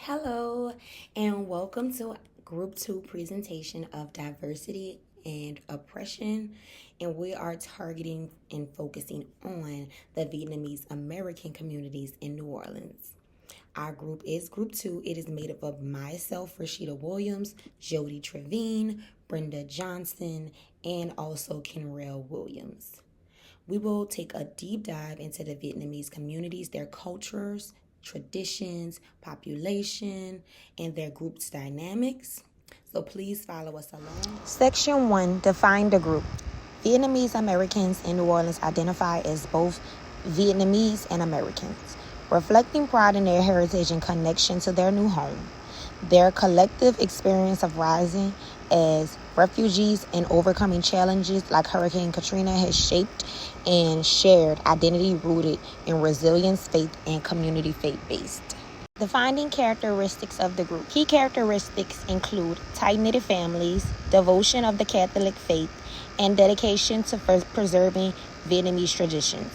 Hello, and welcome to Group 2 presentation of Diversity and Oppression. And we are targeting and focusing on the Vietnamese American communities in New Orleans. Our group is Group 2. It is made up of myself, Rashida Williams, Jody Trevine, Brenda Johnson, and also Kenrell Williams. We will take a deep dive into the Vietnamese communities, their cultures, traditions, population, and their group's dynamics. So please follow us along. Section 1, define the group. Vietnamese Americans in New Orleans identify as both Vietnamese and Americans, reflecting pride in their heritage and connection to their new home. Their collective experience of rising as refugees and overcoming challenges like Hurricane Katrina has shaped and shared identity rooted in resilience, faith, and community faith-based. Defining characteristics of the group. Key characteristics include tight-knitted families, devotion of the Catholic faith, and dedication to preserving Vietnamese traditions.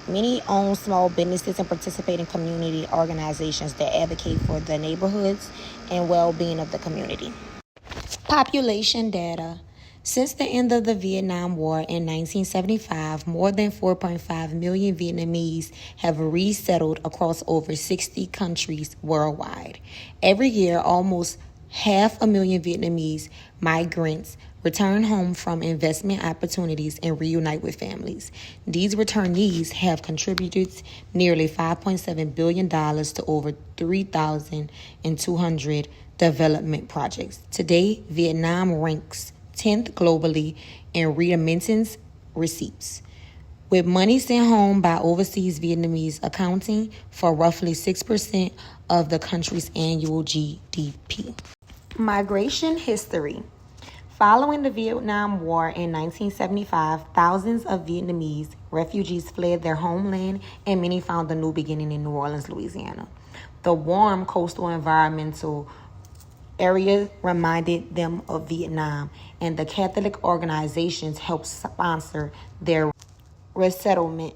Many own small businesses and participate in community organizations that advocate for the neighborhoods and well-being of the community. Population data. Since the end of the Vietnam War in 1975, more than 4.5 million Vietnamese have resettled across over 60 countries worldwide. Every year, almost 500,000 Vietnamese migrants return home from investment opportunities and reunite with families. These returnees have contributed nearly $5.7 billion to over 3,200 development projects. Today, Vietnam ranks 10th globally in remittance receipts, with money sent home by overseas Vietnamese accounting for roughly 6% of the country's annual GDP. Migration history. Following the Vietnam War in 1975, thousands of Vietnamese refugees fled their homeland and many found a new beginning in New Orleans, Louisiana. The warm coastal environmental area reminded them of Vietnam, and the Catholic organizations helped sponsor their resettlement.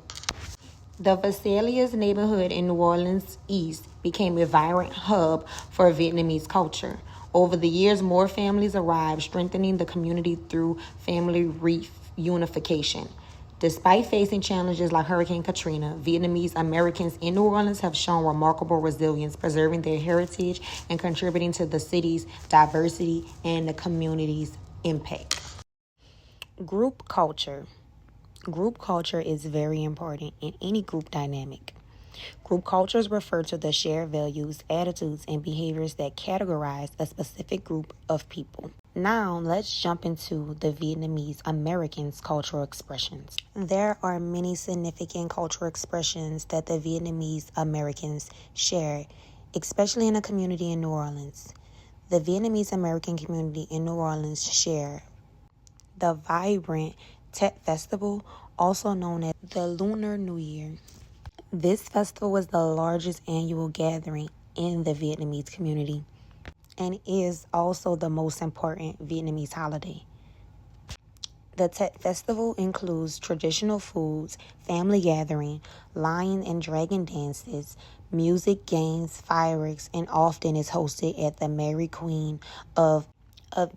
The Vesalia's neighborhood in New Orleans East became a vibrant hub for Vietnamese culture. Over the years, more families arrived, strengthening the community through family reunification. Despite facing challenges like Hurricane Katrina, Vietnamese Americans in New Orleans have shown remarkable resilience, preserving their heritage and contributing to the city's diversity and the community's impact. Group culture. Group culture is very important in any group dynamic. Group cultures refer to the shared values, attitudes, and behaviors that categorize a specific group of people. Now, let's jump into the Vietnamese Americans' cultural expressions. There are many significant cultural expressions that the Vietnamese Americans share, especially in a community in New Orleans. The Vietnamese American community in New Orleans share the vibrant Tet Festival, also known as the Lunar New Year. This festival is the largest annual gathering in the Vietnamese community and is also the most important Vietnamese holiday. The Tet Festival includes traditional foods, family gathering, lion and dragon dances, music, games, fireworks, and often is hosted at the Mary Queen of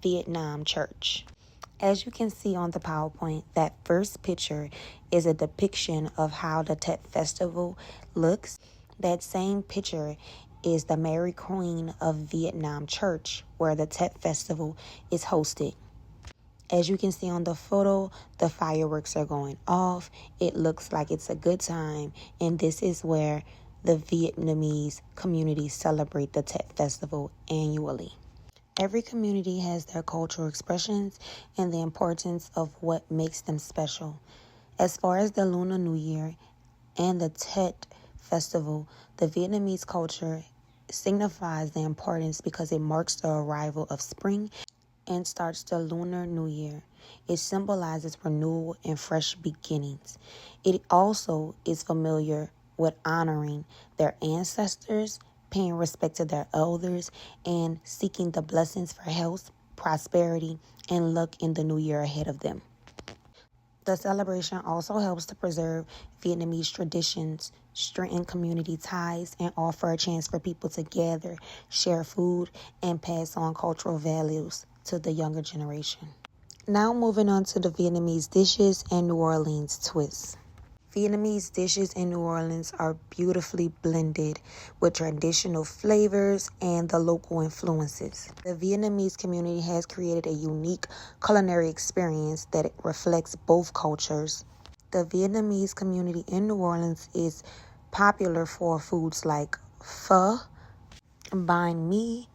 Vietnam Church. As you can see on the PowerPoint, that first picture is a depiction of how the Tet Festival looks. That same picture is the Mary Queen of Vietnam Church, where the Tet Festival is hosted. As you can see on the photo, the fireworks are going off. It looks like it's a good time, and this is where the Vietnamese community celebrate the Tet Festival annually. Every community has their cultural expressions and the importance of what makes them special. As far as the Lunar New Year and the Tet Festival, the Vietnamese culture signifies the importance because it marks the arrival of spring and starts the Lunar New Year. It symbolizes renewal and fresh beginnings. It also is familiar with honoring their ancestors, paying respect to their elders, and seeking the blessings for health, prosperity, and luck in the new year ahead of them. The celebration also helps to preserve Vietnamese traditions, strengthen community ties, and offer a chance for people to gather, share food, and pass on cultural values to the younger generation. Now moving on to the Vietnamese dishes and New Orleans twists. Vietnamese dishes in New Orleans are beautifully blended with traditional flavors and the local influences. The Vietnamese community has created a unique culinary experience that reflects both cultures. The Vietnamese community in New Orleans is popular for foods like pho, banh mi,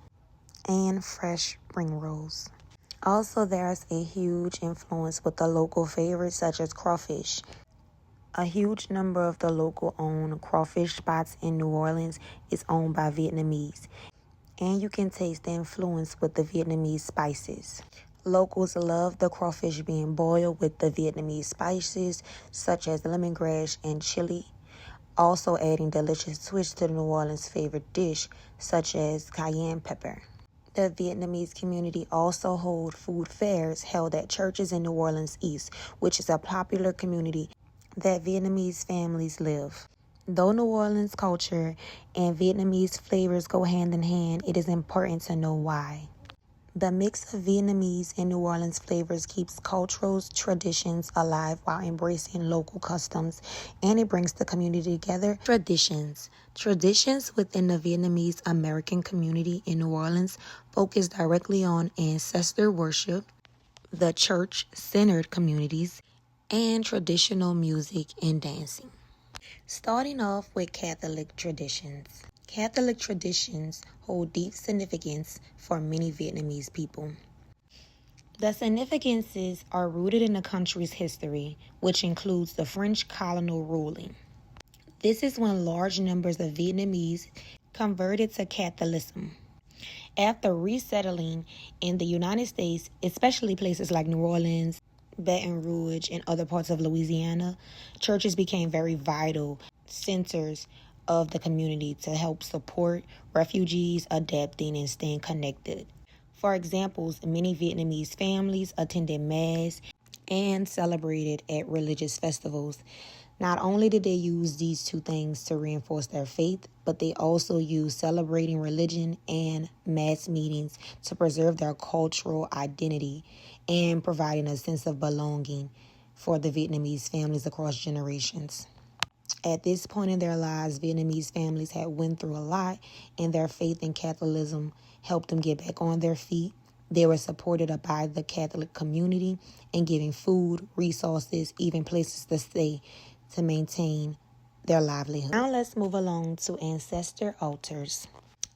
and fresh spring rolls. Also, there's a huge influence with the local favorites such as crawfish. A huge number of the local owned crawfish spots in New Orleans is owned by Vietnamese, and you can taste the influence with the Vietnamese spices. Locals love the crawfish being boiled with the Vietnamese spices such as lemongrass and chili, also adding delicious twists to the New Orleans favorite dish such as cayenne pepper. The Vietnamese community also hold food fairs held at churches in New Orleans East, which is a popular community that Vietnamese families live. Though New Orleans culture and Vietnamese flavors go hand in hand, it is important to know why. The mix of Vietnamese and New Orleans flavors keeps cultural traditions alive while embracing local customs, and it brings the community together. Traditions within the Vietnamese American community in New Orleans focus directly on ancestor worship, the church-centered communities, and traditional music and dancing. Starting off with Catholic traditions. Catholic traditions hold deep significance for many Vietnamese people. The significances are rooted in the country's history, which includes the French colonial ruling. This is when large numbers of Vietnamese converted to Catholicism. After resettling in the United States, especially places like New Orleans, Baton Rouge, and other parts of Louisiana, churches became very vital centers of the community to help support refugees adapting and staying connected. For example, many Vietnamese families attended Mass and celebrated at religious festivals. Not only did they use these two things to reinforce their faith, but they also used celebrating religion and mass meetings to preserve their cultural identity and providing a sense of belonging for the Vietnamese families across generations. At this point in their lives, Vietnamese families had went through a lot, and their faith in Catholicism helped them get back on their feet. They were supported by the Catholic community and giving food, resources, even places to stay to maintain their livelihood. Now let's move along to ancestor altars.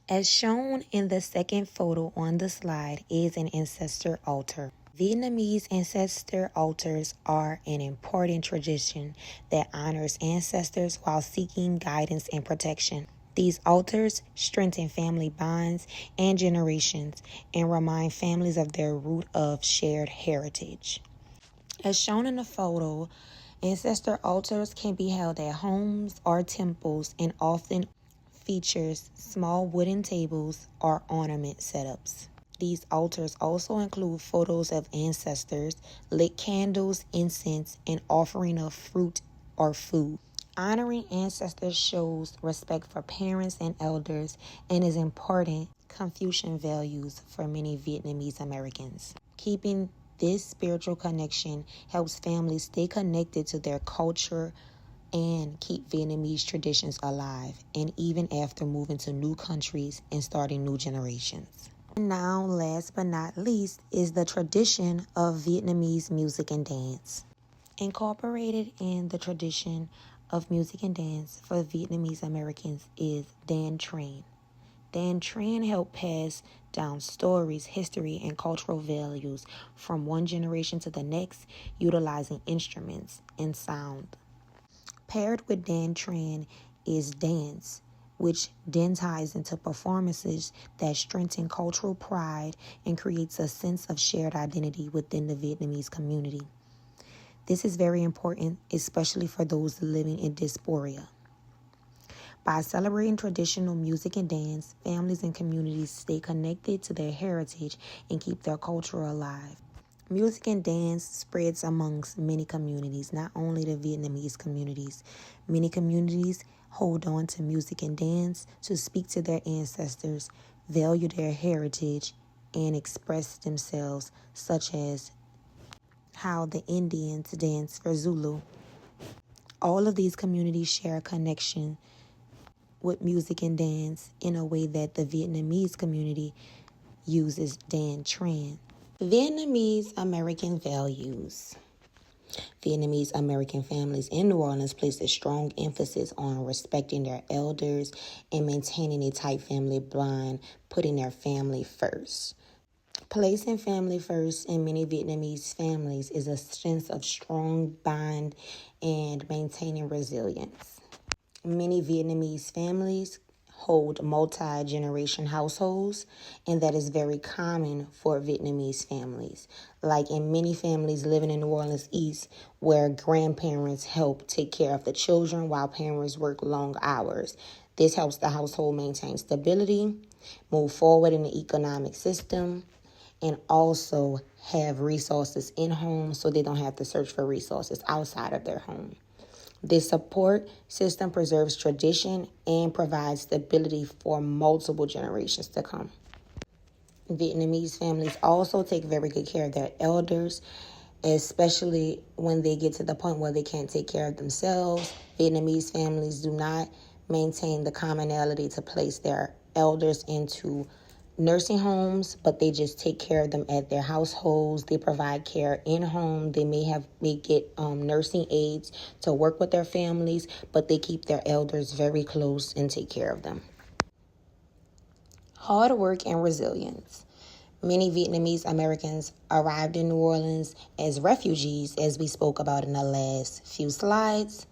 As shown in the second photo on the slide is an ancestor altar. Vietnamese ancestor altars are an important tradition that honors ancestors while seeking guidance and protection. These altars strengthen family bonds and generations and remind families of their root of shared heritage. As shown in the photo, ancestor altars can be held at homes or temples and often features small wooden tables or ornament setups. These altars also include photos of ancestors, lit candles, incense, and offering of fruit or food. Honoring ancestors shows respect for parents and elders and is important Confucian values for many Vietnamese Americans. Keeping this spiritual connection helps families stay connected to their culture and keep Vietnamese traditions alive, and even after moving to new countries and starting new generations. And now, last but not least, is the tradition of Vietnamese music and dance. Incorporated in the tradition of music and dance for Vietnamese Americans is Dan Tran. Dan Tran helped pass down stories, history, and cultural values from one generation to the next, utilizing instruments and sound. Paired with Dan Tran is dance, which then ties into performances that strengthen cultural pride and creates a sense of shared identity within the Vietnamese community. This is very important, especially for those living in diaspora. By celebrating traditional music and dance, families and communities stay connected to their heritage and keep their culture alive. Music and dance spreads amongst many communities, not only the Vietnamese communities. Many communities hold on to music and dance to speak to their ancestors, value their heritage, and express themselves, such as how the Indians dance for Zulu. All of these communities share a connection with music and dance in a way that the Vietnamese community uses Dan Tran. Vietnamese American values. Vietnamese American families in New Orleans place a strong emphasis on respecting their elders and maintaining a tight family bond, putting their family first. Placing family first in many Vietnamese families is a sense of strong bond and maintaining resilience. Many Vietnamese families hold multi-generation households, and that is very common for Vietnamese families. Like in many families living in New Orleans East, where grandparents help take care of the children while parents work long hours. This helps the household maintain stability, move forward in the economic system, and also have resources in home so they don't have to search for resources outside of their home. This support system preserves tradition and provides stability for multiple generations to come. Vietnamese families also take very good care of their elders, especially when they get to the point where they can't take care of themselves. Vietnamese families do not maintain the commonality to place their elders into nursing homes, but they just take care of them at their households. They provide care in home. They may get nursing aides to work with their families, but they keep their elders very close and take care of them. Hard work and resilience. Many Vietnamese Americans arrived in New Orleans as refugees, as we spoke about in the last few slides.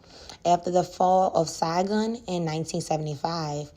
After the fall of Saigon in 1975,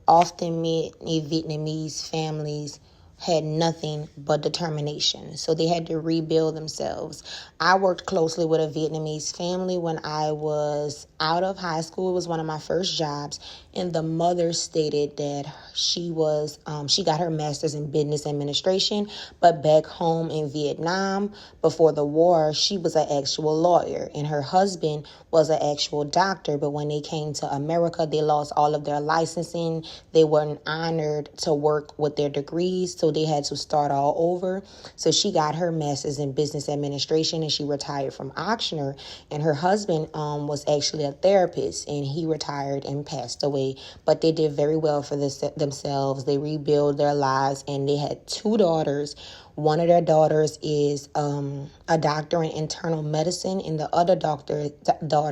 often many Vietnamese families had nothing but determination. So they had to rebuild themselves. I worked closely with a Vietnamese family when I was out of high school. It was one of my first jobs. And the mother stated that she got her master's in business administration, but back home in Vietnam before the war, she was an actual lawyer and her husband was an actual doctor. But when they came to America, they lost all of their licensing. They weren't honored to work with their degrees, so they had to start all over. So she got her master's in business administration and she retired from Ochsner. And her husband was actually a therapist and he retired and passed away. But they did very well for themselves. They rebuilt their lives and they had two daughters. One of their daughters is a doctor in internal medicine, and the other daughter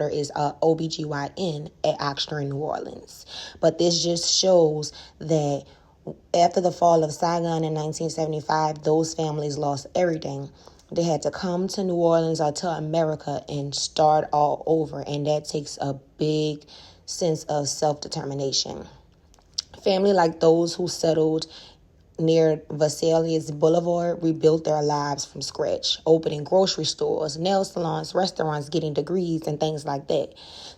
is a OBGYN at Ochsner in New Orleans. But this just shows that after the fall of Saigon in 1975, those families lost everything. They had to come to New Orleans or to America and start all over, and that takes a big sense of self-determination. Family like those who settled near Vesalius Boulevard rebuilt their lives from scratch, opening grocery stores, nail salons, restaurants, getting degrees, and things like that.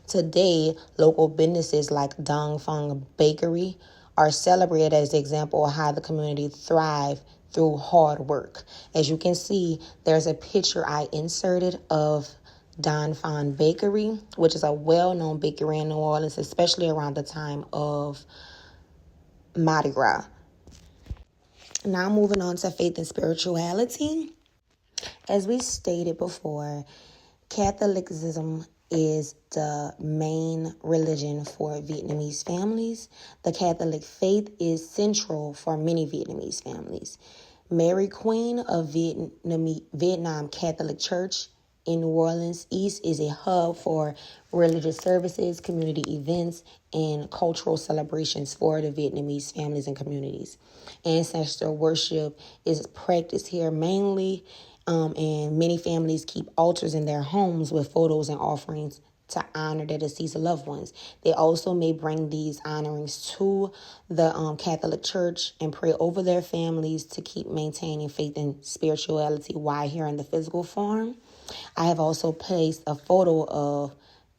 Today, local businesses like Dong Phang Bakery are celebrated as an example of how the community thrived through hard work. As you can see, there's a picture I inserted of Don Fon Bakery, which is a well-known bakery in New Orleans, especially around the time of Mardi Gras. Now moving on to faith and spirituality. As we stated before, Catholicism is the main religion for Vietnamese families. The Catholic faith is central for many Vietnamese families. Mary Queen of Vietnam Catholic Church in New Orleans East is a hub for religious services, community events, and cultural celebrations for the Vietnamese families and communities. Ancestor worship is practiced here mainly, and many families keep altars in their homes with photos and offerings to honor their deceased loved ones. They also may bring these honorings to the Catholic Church and pray over their families to keep maintaining faith and spirituality while here in the physical form. I have also placed a photo of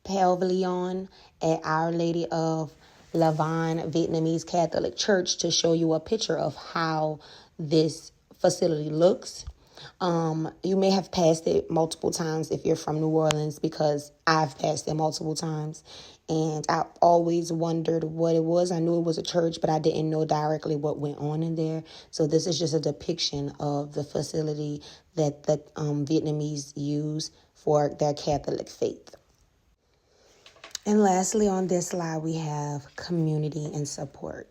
Pavilion at Our Lady of Lavon Vietnamese Catholic Church to show you a picture of how this facility looks. You may have passed it multiple times if you're from New Orleans, because I've passed it multiple times. And I always wondered what it was. I knew it was a church, but I didn't know directly what went on in there. So this is just a depiction of the facility that the Vietnamese use for their Catholic faith. And lastly, on this slide, we have community and support.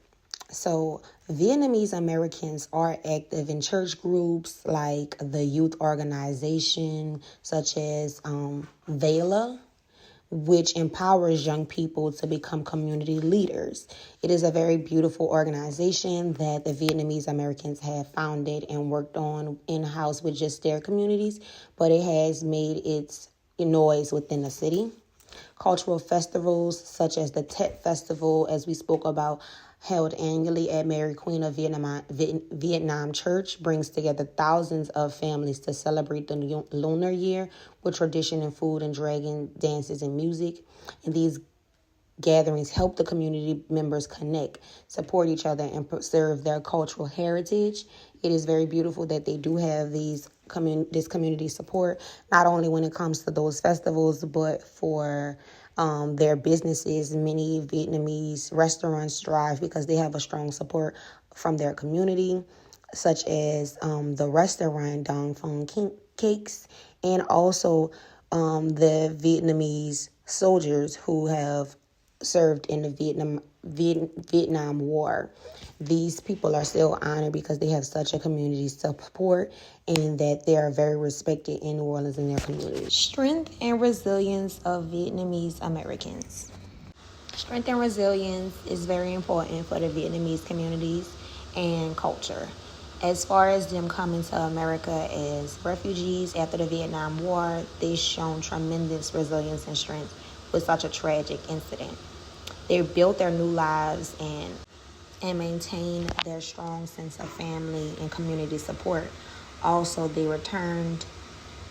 So Vietnamese Americans are active in church groups like the youth organization, such as VELA, which empowers young people to become community leaders. It is a very beautiful organization that the Vietnamese Americans have founded and worked on in-house with just their communities, but it has made its noise within the city. Cultural festivals such as the Tet Festival, as we spoke about, held annually at Mary Queen of Vietnam Church, brings together thousands of families to celebrate the lunar year with tradition and food and dragon dances and music. And these gatherings help the community members connect, support each other, and preserve their cultural heritage. It is very beautiful that they do have this community support, not only when it comes to those festivals, but for their businesses. Many Vietnamese restaurants thrive because they have a strong support from their community, such as the restaurant Dong Phong Cakes, and also the Vietnamese soldiers who have served in the Vietnam War. These people are still honored because they have such a community support and that they are very respected in New Orleans and their community. Strength and resilience of Vietnamese Americans. Strength and resilience is very important for the Vietnamese communities and culture. As far as them coming to America as refugees after the Vietnam War, they've shown tremendous resilience and strength with such a tragic incident. They built their new lives and maintained their strong sense of family and community support. Also, they returned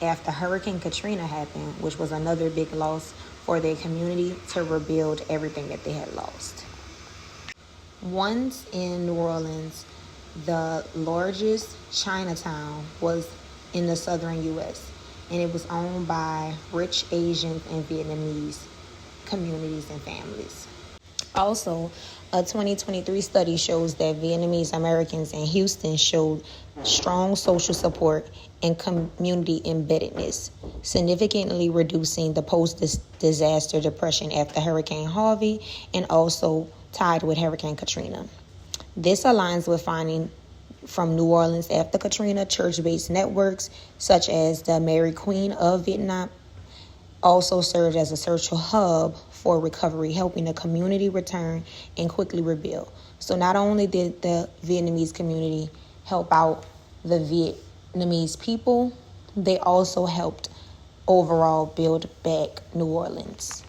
after Hurricane Katrina happened, which was another big loss for their community, to rebuild everything that they had lost. Once in New Orleans, the largest Chinatown was in the southern U.S., and it was owned by rich Asian and Vietnamese communities and families. Also, a 2023 study shows that Vietnamese Americans in Houston showed strong social support and community embeddedness, significantly reducing the post-disaster depression after Hurricane Harvey and also tied with Hurricane Katrina. This aligns with finding from New Orleans after Katrina. Church-based networks such as the Mary Queen of Vietnam also served as a social hub for recovery, helping the community return and quickly rebuild. So not only did the Vietnamese community help out the Vietnamese people, they also helped overall build back New Orleans.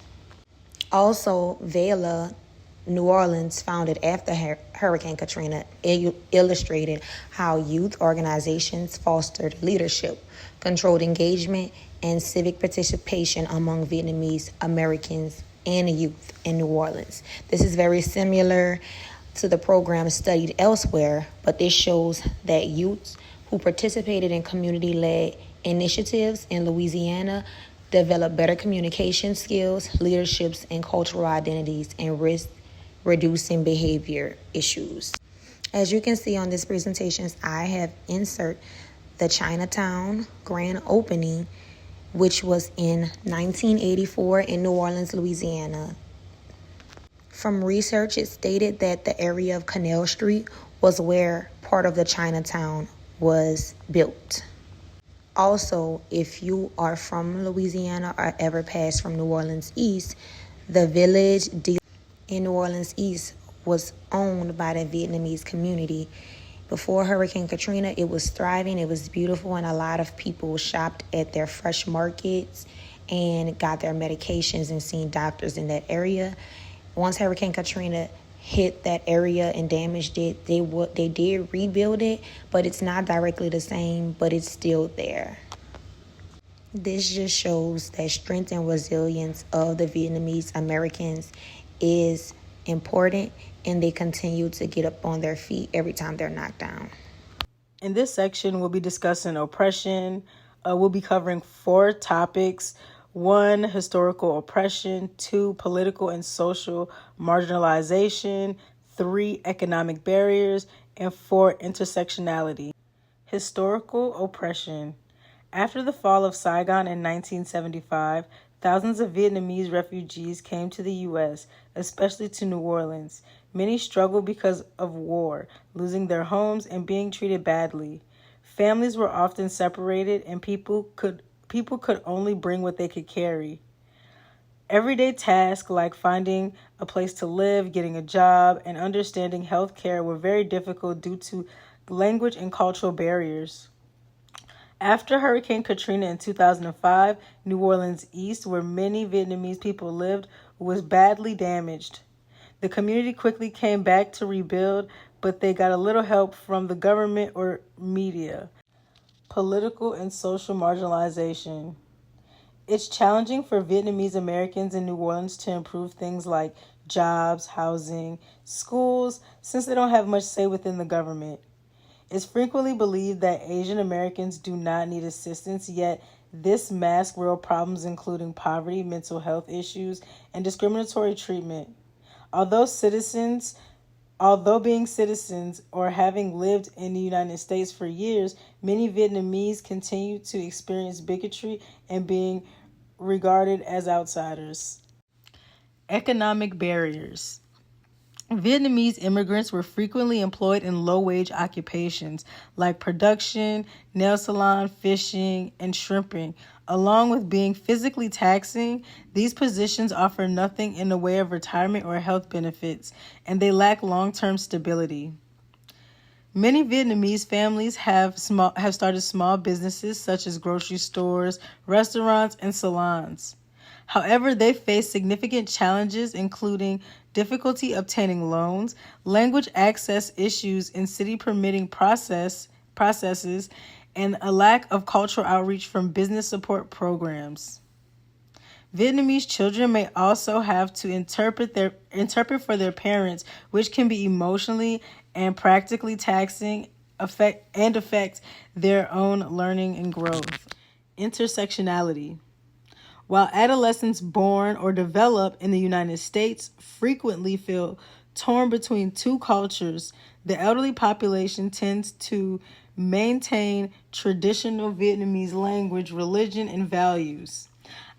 Also, Vela, New Orleans, founded after Hurricane Katrina, illustrated how youth organizations fostered leadership, controlled engagement, and civic participation among Vietnamese Americans and youth in New Orleans. This is very similar to the program studied elsewhere, but this shows that youths who participated in community-led initiatives in Louisiana develop better communication skills, leaderships, and cultural identities, and risk reducing behavior issues. As you can see on this presentation, I have insert the Chinatown grand opening, which was in 1984 in New Orleans, Louisiana. From research, it stated that the area of Canal Street was where part of the Chinatown was built. Also, if you are from Louisiana or ever passed from New Orleans East, the village in New Orleans East was owned by the Vietnamese community. Before Hurricane Katrina, it was thriving, it was beautiful, and a lot of people shopped at their fresh markets and got their medications and seen doctors in that area. Once Hurricane Katrina hit that area and damaged it, they did rebuild it, but it's not directly the same, but it's still there. This just shows that strength and resilience of the Vietnamese Americans is important, and they continue to get up on their feet every time they're knocked down. In this section, we'll be discussing oppression. We'll be covering four topics: one, historical oppression; two, political and social marginalization; three, economic barriers; and four, intersectionality. Historical oppression. After the fall of Saigon in 1975, thousands of Vietnamese refugees came to the U.S., especially to New Orleans. Many struggled because of war, losing their homes and being treated badly. Families were often separated, and people could only bring what they could carry. Everyday tasks like finding a place to live, getting a job, and understanding health care were very difficult due to language and cultural barriers. After Hurricane Katrina in 2005, New Orleans East, where many Vietnamese people lived, was badly damaged. The community quickly came back to rebuild, but they got a little help from the government or media. Political and social marginalization. It's challenging for Vietnamese Americans in New Orleans to improve things like jobs, housing, schools, since they don't have much say within the government. It's frequently believed that Asian Americans do not need assistance, yet this masks real problems including poverty, mental health issues, and discriminatory treatment. Although citizens Although being citizens or having lived in the United States for years, many Vietnamese continue to experience bigotry and being regarded as outsiders. Economic barriers. Vietnamese immigrants were frequently employed in low-wage occupations like production, nail salon, fishing, and shrimping. Along with being physically taxing, these positions offer nothing in the way of retirement or health benefits, and they lack long-term stability. Many Vietnamese families have started small businesses such as grocery stores, restaurants, and salons. However, they face significant challenges, including difficulty obtaining loans, language access issues in city permitting processes, and a lack of cultural outreach from business support programs. Vietnamese children may also have to interpret for their parents, which can be emotionally and practically taxing affect their own learning and growth. Intersectionality. While adolescents born or develop in the United States frequently feel torn between two cultures, the elderly population tends to maintain traditional Vietnamese language, religion, and values.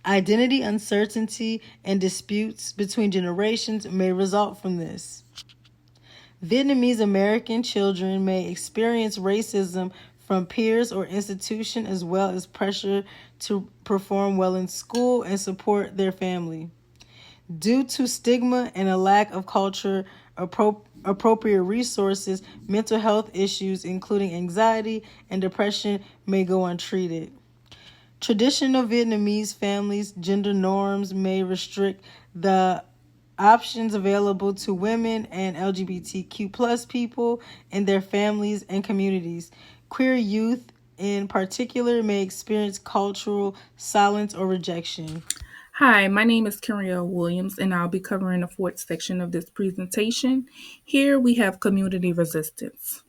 Identity uncertainty and disputes between generations may result from this. Vietnamese American children may experience racism from peers or institutions as well as pressure to perform well in school and support their family. Due to stigma and a lack of appropriate resources, mental health issues including anxiety and depression may go untreated. Traditional Vietnamese families' gender norms may restrict the options available to women and LGBTQ plus people in their families and communities. Queer youth in particular may experience cultural silence or rejection. Hi, my name is Kariel Williams, and I'll be covering the fourth section of this presentation. Here we have community resistance.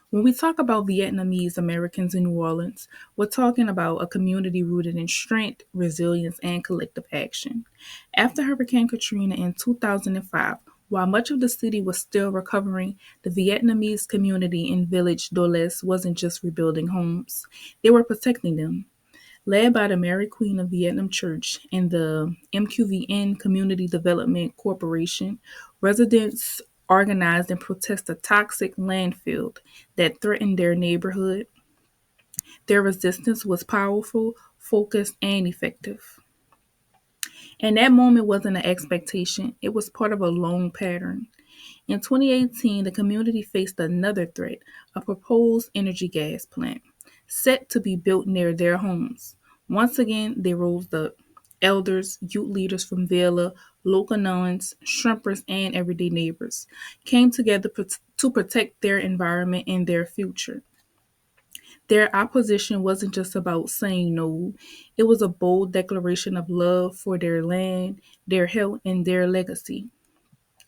When we talk about Vietnamese Americans in New Orleans, we're talking about a community rooted in strength, resilience, and collective action. After Hurricane Katrina in 2005, while much of the city was still recovering, the Vietnamese community in Village Dolles wasn't just rebuilding homes, they were protecting them. Led by the Mary Queen of Vietnam Church and the MQVN Community Development Corporation, residents organized and protested a toxic landfill that threatened their neighborhood. Their resistance was powerful, focused, and effective. And that moment wasn't an expectation, it was part of a long pattern. In 2018, the community faced another threat, a proposed energy gas plant, set to be built near their homes. Once again, they rose up. Elders, youth leaders from Villa, local nuns, shrimpers, and everyday neighbors came together to protect their environment and their future. Their opposition wasn't just about saying no, it was a bold declaration of love for their land, their health, and their legacy.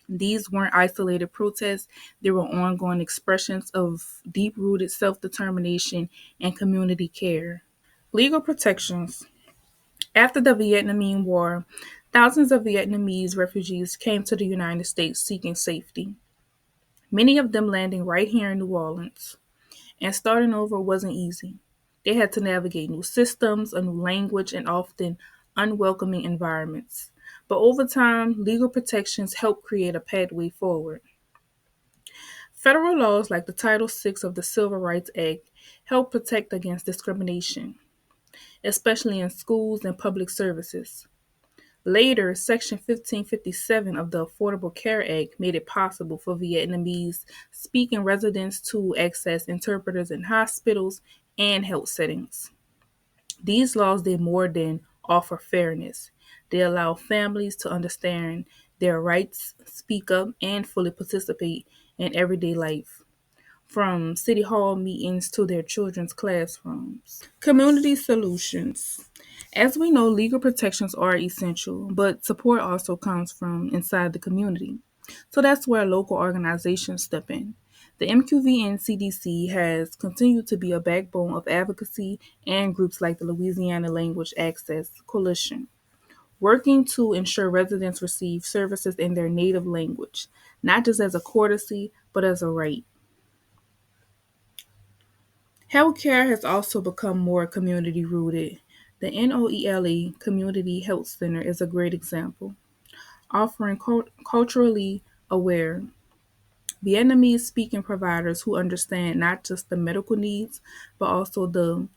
These weren't isolated protests, they were ongoing expressions of deep rooted self determination and community care. Legal protections. After the Vietnamese War, thousands of Vietnamese refugees came to the United States seeking safety, many of them landing right here in New Orleans. And starting over wasn't easy. They had to navigate new systems, a new language, and often unwelcoming environments. But over time, legal protections helped create a pathway forward. Federal laws like the Title VI of the Civil Rights Act help protect against discrimination, especially in schools and public services. Later, Section 1557 of the Affordable Care Act made it possible for Vietnamese speaking residents to access interpreters in hospitals and health settings. These laws did more than offer fairness. They allow families to understand their rights, speak up, and fully participate in everyday life, from city hall meetings to their children's classrooms. Community solutions. As we know, legal protections are essential, but support also comes from inside the community. So that's where local organizations step in. The MQVN CDC has continued to be a backbone of advocacy and groups like the Louisiana Language Access Coalition, working to ensure residents receive services in their native language, not just as a courtesy, but as a right. Healthcare has also become more community rooted. The NOELE Community Health Center is a great example, offering culturally aware Vietnamese speaking providers who understand not just the medical needs, but also the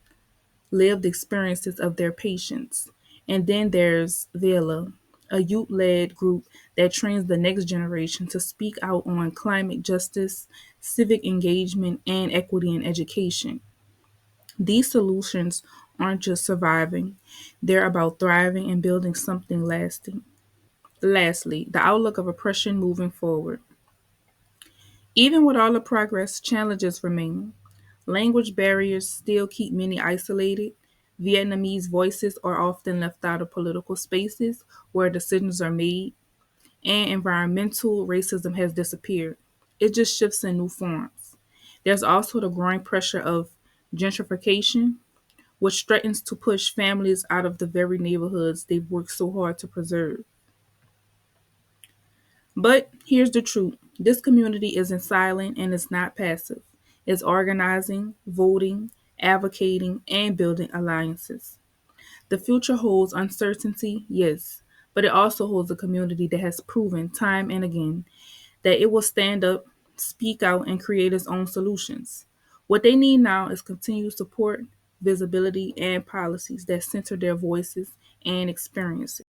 lived experiences of their patients. And then there's VELA, a youth led group that trains the next generation to speak out on climate justice, civic engagement, and equity in education. These solutions aren't just surviving, they're about thriving and building something lasting. Lastly, the outlook of oppression moving forward. Even with all the progress, challenges remain. Language barriers still keep many isolated. Vietnamese voices are often left out of political spaces where decisions are made, and environmental racism has disappeared. It just shifts in new forms. There's also the growing pressure of gentrification, which threatens to push families out of the very neighborhoods they've worked so hard to preserve. But here's the truth: this community isn't silent and it's not passive. It's organizing, voting, advocating, and building alliances. The future holds uncertainty, yes, but it also holds a community that has proven time and again that it will stand up, speak out, and create its own solutions. What they need now is continued support, visibility, and policies that center their voices and experiences.